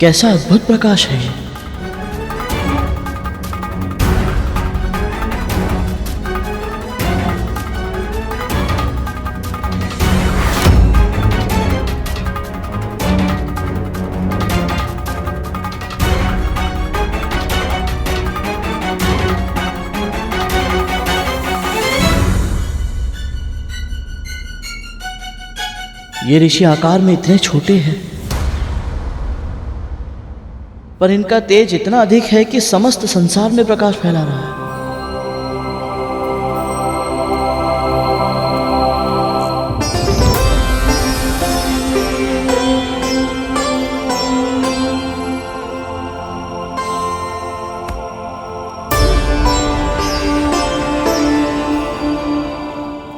कैसा अद्भुत प्रकाश है ये। ये ऋषि आकार में इतने छोटे हैं, पर इनका तेज इतना अधिक है कि समस्त संसार में प्रकाश फैला रहा है।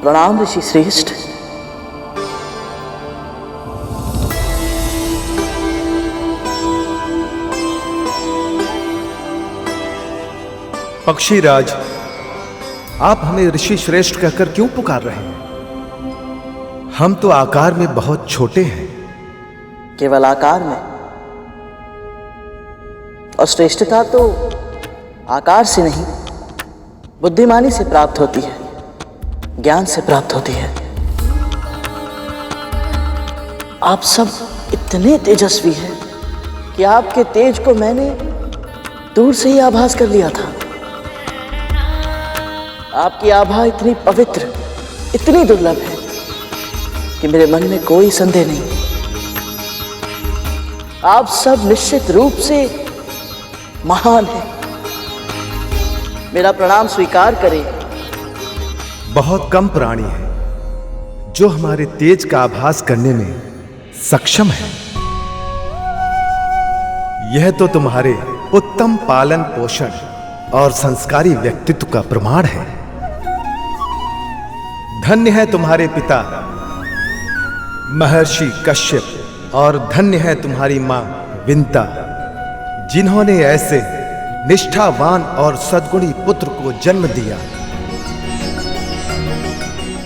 प्रणाम ऋषि श्रेष्ठ। पक्षीराज, आप हमें ऋषि श्रेष्ठ कहकर क्यों पुकार रहे हैं? हम तो आकार में बहुत छोटे हैं। केवल आकार में? और श्रेष्ठता तो आकार से नहीं, बुद्धिमानी से प्राप्त होती है, ज्ञान से प्राप्त होती है। आप सब इतने तेजस्वी हैं कि आपके तेज को मैंने दूर से ही आभास कर लिया था। आपकी आभा इतनी पवित्र, इतनी दुर्लभ है कि मेरे मन में कोई संदेह नहीं। आप सब निश्चित रूप से महान हैं। मेरा प्रणाम स्वीकार करें। बहुत कम प्राणी हैं जो हमारे तेज का आभास करने में सक्षम है। यह तो तुम्हारे उत्तम पालन पोषण और संस्कारी व्यक्तित्व का प्रमाण है। धन्य है तुम्हारे पिता महर्षि कश्यप और धन्य है तुम्हारी मां विंता, जिन्होंने ऐसे निष्ठावान और सद्गुणी पुत्र को जन्म दिया।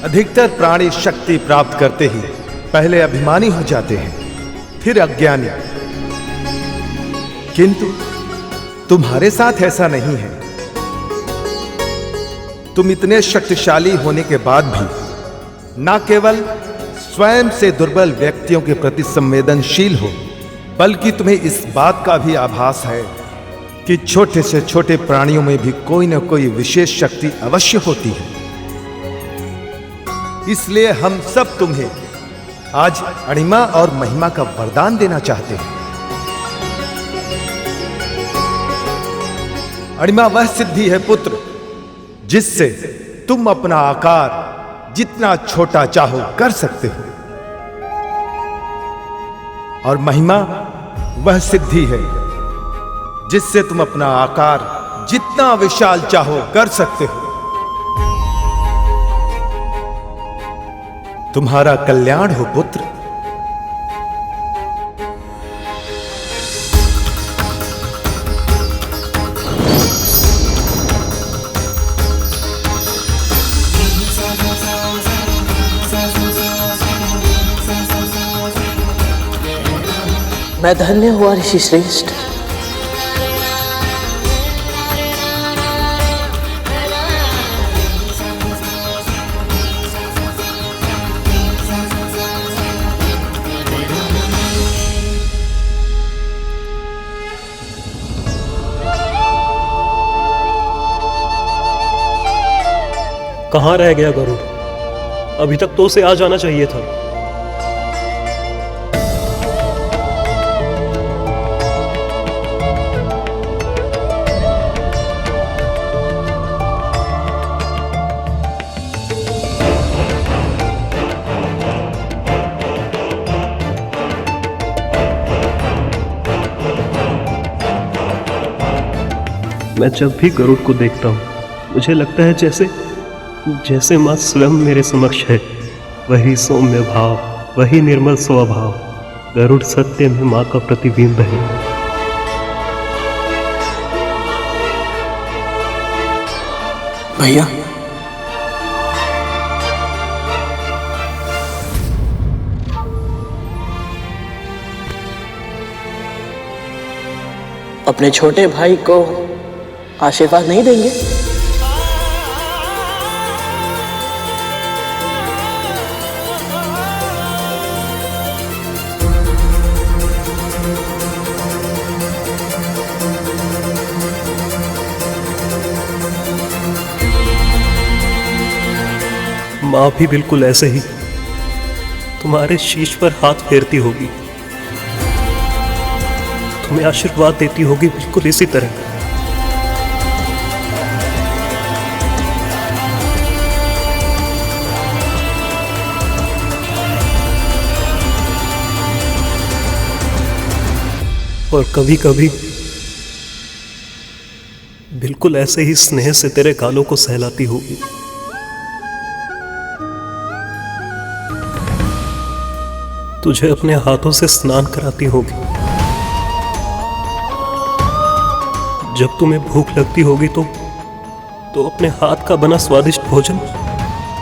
अधिकतर प्राणी शक्ति प्राप्त करते ही पहले अभिमानी हो जाते हैं, फिर अज्ञानी, किंतु तुम्हारे साथ ऐसा नहीं है। तुम इतने शक्तिशाली होने के बाद भी न केवल स्वयं से दुर्बल व्यक्तियों के प्रति संवेदनशील हो, बल्कि तुम्हें इस बात का भी आभास है कि छोटे से छोटे प्राणियों में भी कोई न कोई विशेष शक्ति अवश्य होती है। इसलिए हम सब तुम्हें आज अणिमा और महिमा का वरदान देना चाहते हैं। अणिमा वह सिद्धि है पुत्र, जिससे तुम अपना आकार जितना छोटा चाहो कर सकते हो, और महिमा वह सिद्धि है जिससे तुम अपना आकार जितना विशाल चाहो कर सकते हो। तुम्हारा कल्याण हो पुत्र। मैं धन्य हुआ ऋषि श्रेष्ठ। कहाँ रह गया गरुड़? अभी तक तो उसे आ जाना चाहिए था। मैं जब भी गरुड़ को देखता हूँ मुझे लगता है जैसे माँ स्वयं मेरे समक्ष है। वही सौम्य भाव, वही निर्मल स्वभाव, गरुड़ सत्य में माँ का प्रतिबिंब है। भैया, अपने छोटे भाई को आशीर्वाद नहीं देंगे? माँ भी बिल्कुल ऐसे ही तुम्हारे शीश पर हाथ फेरती होगी, तुम्हें आशीर्वाद देती होगी बिल्कुल इसी तरह। और कभी कभी बिल्कुल ऐसे ही स्नेह से तेरे गालों को सहलाती होगी। तुझे अपने हाथों से स्नान कराती होगी। जब तुम्हें भूख लगती होगी तो अपने हाथ का बना स्वादिष्ट भोजन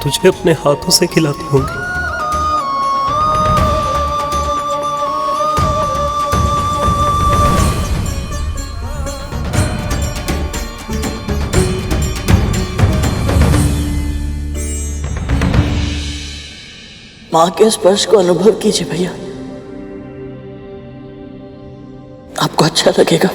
तुझे अपने हाथों से खिलाती होगी। माँ के स्पर्श को अनुभव कीजिए भैया, आपको अच्छा लगेगा।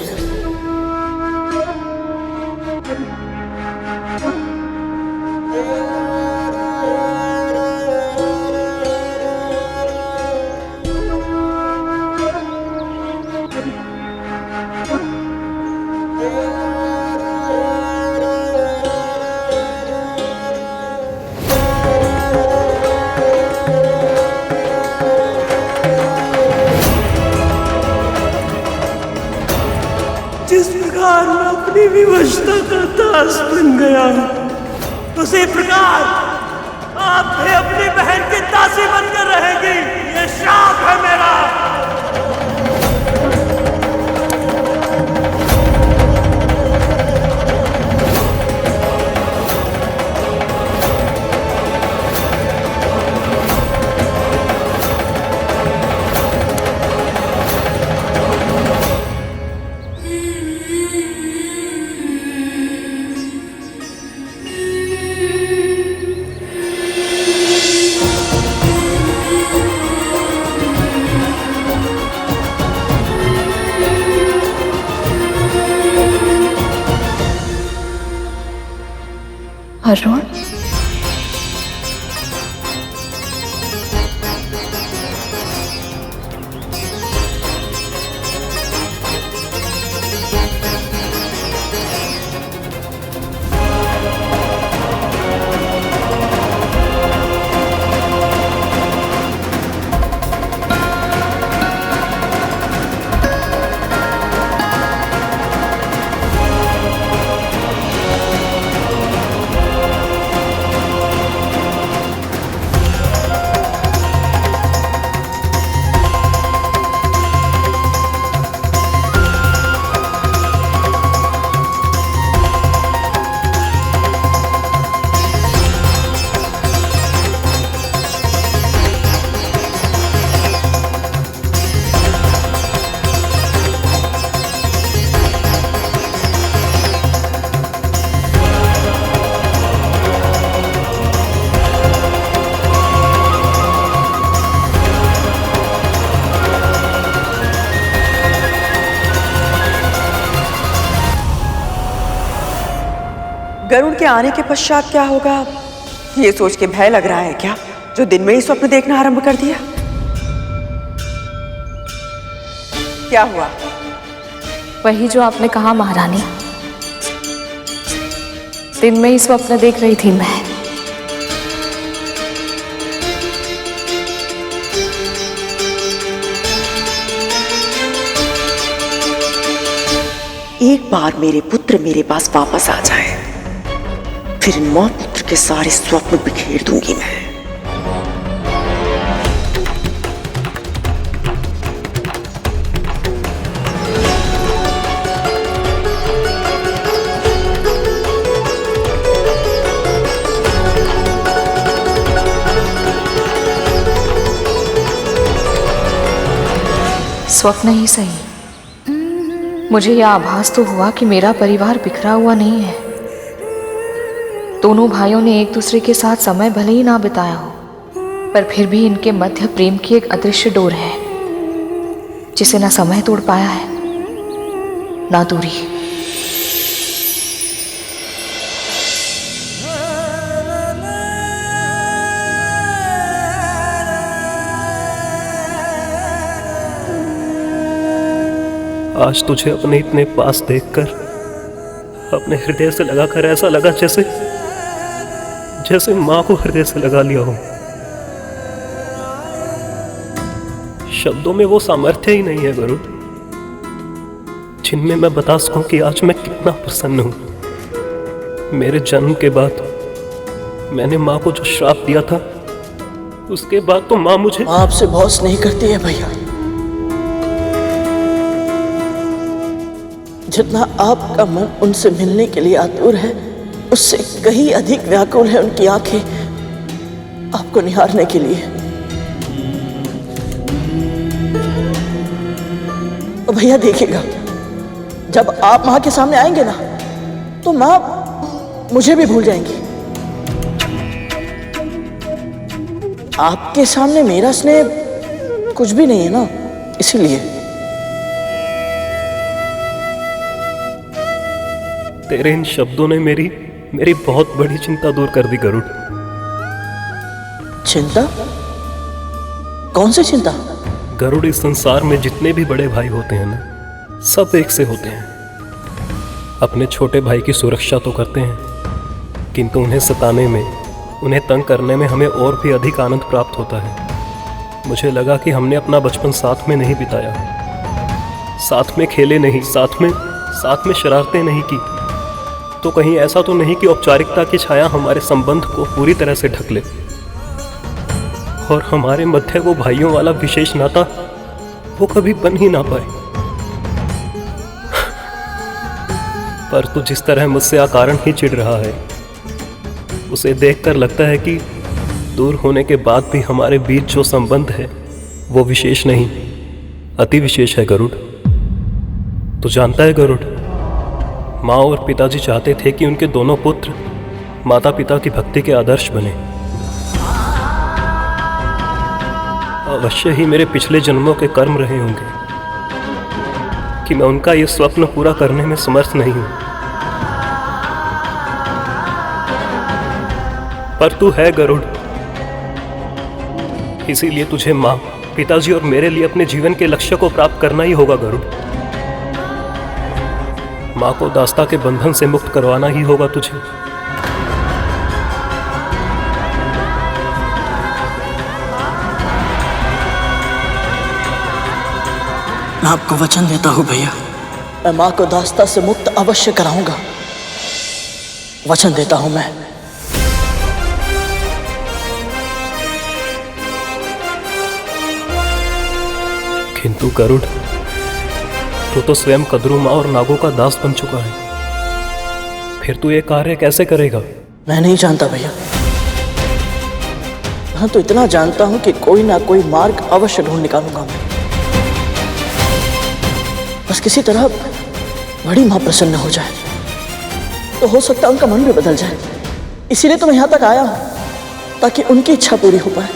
जिस प्रकार मैं अपनी विवशता का दास बन गया, उसी प्रकार आप भी अपनी बहन की दासी बनकर रहेंगी। ये श्राप है मेरा। अरुण, गरुड़ के आने के पश्चात क्या होगा, ये सोच के भय लग रहा है क्या, जो दिन में ही स्वप्न देखना आरंभ कर दिया? क्या हुआ? वही जो आपने कहा महारानी, दिन में ही स्वप्न देख रही थी मैं। एक बार मेरे पुत्र मेरे पास वापस आ जाए, फिर इन मौत पुत्र के सारे स्वप्न बिखेर दूंगी मैं। स्वप्न ही सही, मुझे यह आभास तो हुआ कि मेरा परिवार बिखरा हुआ नहीं है। दोनों भाइयों ने एक दूसरे के साथ समय भले ही ना बिताया हो, पर फिर भी इनके मध्य प्रेम की एक अदृश्य डोर है, जिसे ना समय तोड़ पाया है ना दूरी। आज तुझे अपने इतने पास देखकर अपने हृदय से लगाकर ऐसा लगा जैसे मां को हृदय से लगा लिया हो। शब्दों में वो सामर्थ्य ही नहीं है गरुड़, जिनमें मैं बता सकूं कि आज मैं कितना प्रसन्न हूं। मेरे जन्म के बाद मैंने मां को जो श्राप दिया था, उसके बाद तो मां मुझे माँ आपसे बहुत स्नेह करती है भैया। जितना आपका मन उनसे मिलने के लिए आतुर है, उससे कहीं अधिक व्याकुल है उनकी आंखें आपको निहारने के लिए। और भैया देखिएगा, जब आप माँ के सामने आएंगे ना, तो माँ मुझे भी भूल जाएंगी। आपके सामने मेरा स्नेह कुछ भी नहीं है ना, इसीलिए। तेरे इन शब्दों ने मेरी बहुत बड़ी चिंता दूर कर दी गरुड़। चिंता? कौन सी चिंता? गरुड़, इस संसार में जितने भी बड़े भाई होते हैं ना, सब एक से होते हैं। अपने छोटे भाई की सुरक्षा तो करते हैं, किंतु उन्हें सताने में, उन्हें तंग करने में हमें और भी अधिक आनंद प्राप्त होता है। मुझे लगा कि हमने अपना बचपन साथ में नहीं बिताया, साथ में खेले नहीं, साथ में शरारतें नहीं की, तो कहीं ऐसा तो नहीं कि औपचारिकता की छाया हमारे संबंध को पूरी तरह से ढक ले और हमारे मध्य वो भाइयों वाला विशेष नाता वो कभी बन ही ना पाए। पर तू जिस तरह मुझसे अकारण ही चिढ़ रहा है, उसे देखकर लगता है कि दूर होने के बाद भी हमारे बीच जो संबंध है वो विशेष नहीं, अति विशेष है गरुड़। तू जानता है गरुड़, माँ और पिताजी चाहते थे कि उनके दोनों पुत्र माता पिता की भक्ति के आदर्श बने। अवश्य ही मेरे पिछले जन्मों के कर्म रहे होंगे कि मैं उनका ये स्वप्न पूरा करने में समर्थ नहीं हूं। पर तू है गरुड़, इसीलिए तुझे माँ, पिताजी और मेरे लिए अपने जीवन के लक्ष्य को प्राप्त करना ही होगा गरुड़। माँ को दास्ता के बंधन से मुक्त करवाना ही होगा तुझे। मैं आपको वचन देता हूँ भैया, मैं माँ को दास्ता से मुक्त अवश्य कराऊंगा। वचन देता हूँ मैं। किंतु गरुड़, तू तो स्वयं कद्रू माँ और नागों का दास बन चुका है, फिर तू ये कार्य कैसे करेगा? मैं नहीं जानता भैया, हाँ तो इतना जानता हूं कि कोई ना कोई मार्ग अवश्य ढूंढ निकालूंगा मैं। बस किसी तरह बड़ी माँ प्रसन्न हो जाए तो हो सकता है उनका मन भी बदल जाए। इसीलिए तो मैं यहां तक आया हूं, ताकि उनकी इच्छा पूरी हो पाए।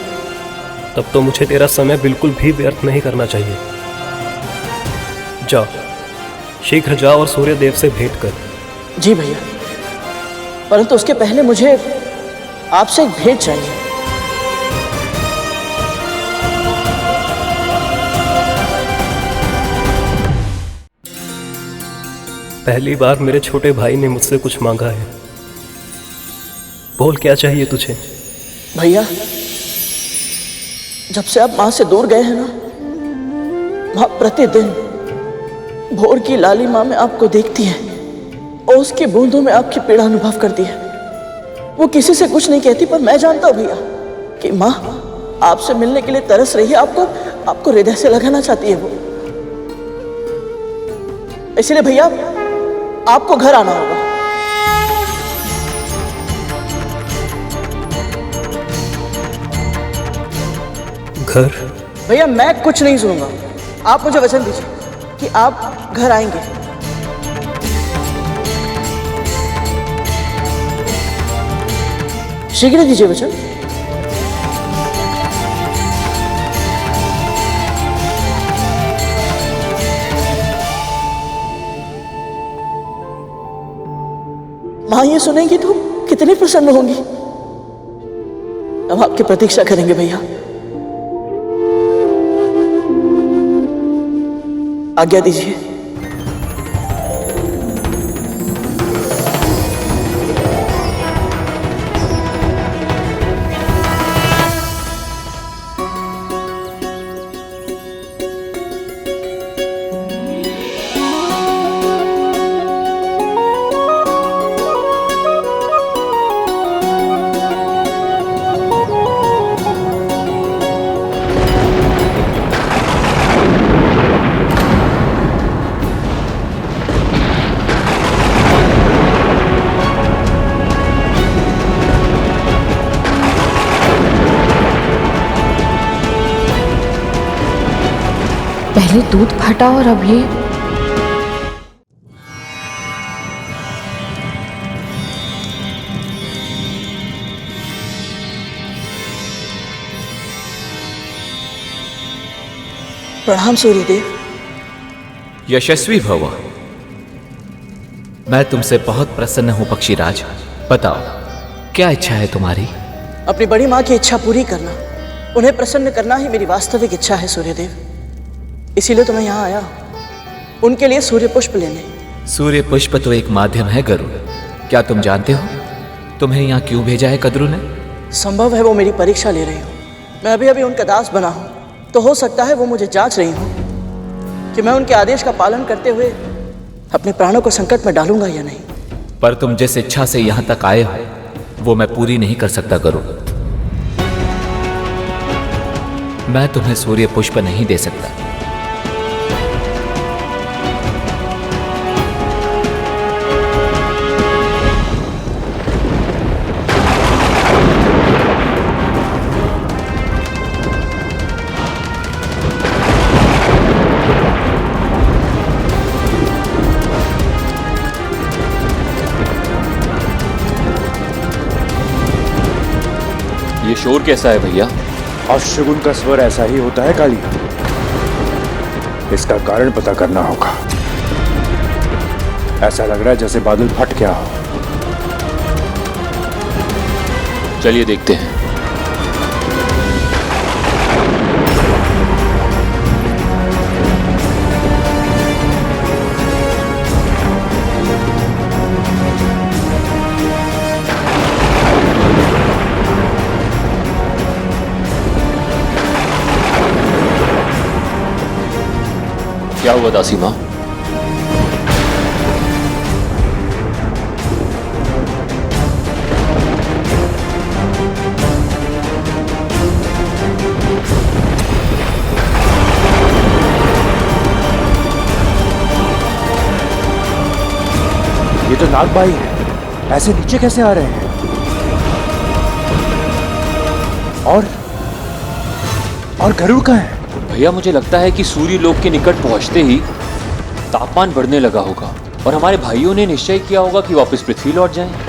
तब तो मुझे तेरा समय बिल्कुल भी व्यर्थ नहीं करना चाहिए। जा, शीघ्र जा और सूर्य देव से भेंट कर। जी भैया, परंतु उसके पहले मुझे आपसे एक भेंट चाहिए। पहली बार मेरे छोटे भाई ने मुझसे कुछ मांगा है। बोल, क्या चाहिए तुझे? भैया, जब से आप माँ से दूर गए हैं ना, माँ प्रतिदिन भोर की लालिमा में आपको देखती है और उसकी बूंदों में आपकी पीड़ा अनुभव करती है। वो किसी से कुछ नहीं कहती, पर मैं जानता हूं भैया कि माँ आपसे मिलने के लिए तरस रही है, आपको हृदय से लगाना चाहती है वो। इसलिए भैया आपको घर आना होगा। घर? भैया मैं कुछ नहीं सुनूंगा, आप मुझे वचन दीजिए कि आप घर आएंगे। शीघ्र दीजिए वचन। मां ये सुनेंगी तो कितनी प्रसन्न होंगी। हम आपकी प्रतीक्षा करेंगे भैया। आज्ञा दीजिए। पहले दूध फटा और अब ये। प्रणाम सूर्यदेव। यशस्वी भव। मैं तुमसे बहुत प्रसन्न हूं पक्षीराज। बताओ क्या इच्छा है तुम्हारी? अपनी बड़ी माँ की इच्छा पूरी करना, उन्हें प्रसन्न करना ही मेरी वास्तविक इच्छा है सूर्यदेव। इसीलिए तो मैं यहाँ आया हूँ उनके लिए सूर्य पुष्प लेने। सूर्य पुष्प तो एक माध्यम है गरुड़। क्या तुम जानते हो तुम्हें यहाँ क्यों भेजा है कद्रु ने? संभव है वो मेरी परीक्षा ले रही हूँ। मैं अभी अभी उनका दास बना हूँ, तो हो सकता है वो मुझे जांच रही हूँ कि मैं उनके आदेश का पालन करते हुए अपने प्राणों को संकट में डालूंगा या नहीं। पर तुम जिस इच्छा से यहाँ तक आए हो वो मैं पूरी नहीं कर सकता गरुड़। मैं तुम्हें सूर्य पुष्प नहीं दे सकता। ये शोर कैसा है भैया? अपशगुन का स्वर ऐसा ही होता है काली। इसका कारण पता करना होगा। ऐसा लग रहा है जैसे बादल फट गया हो। चलिए देखते हैं। क्या हुआ दासी माँ? ये तो नागबाई है, ऐसे नीचे कैसे आ रहे हैं? और गरुड़ कहाँ है? भैया मुझे लगता है कि सूर्य लोक के निकट पहुंचते ही तापमान बढ़ने लगा होगा और हमारे भाइयों ने निश्चय किया होगा कि वापस पृथ्वी लौट जाएं।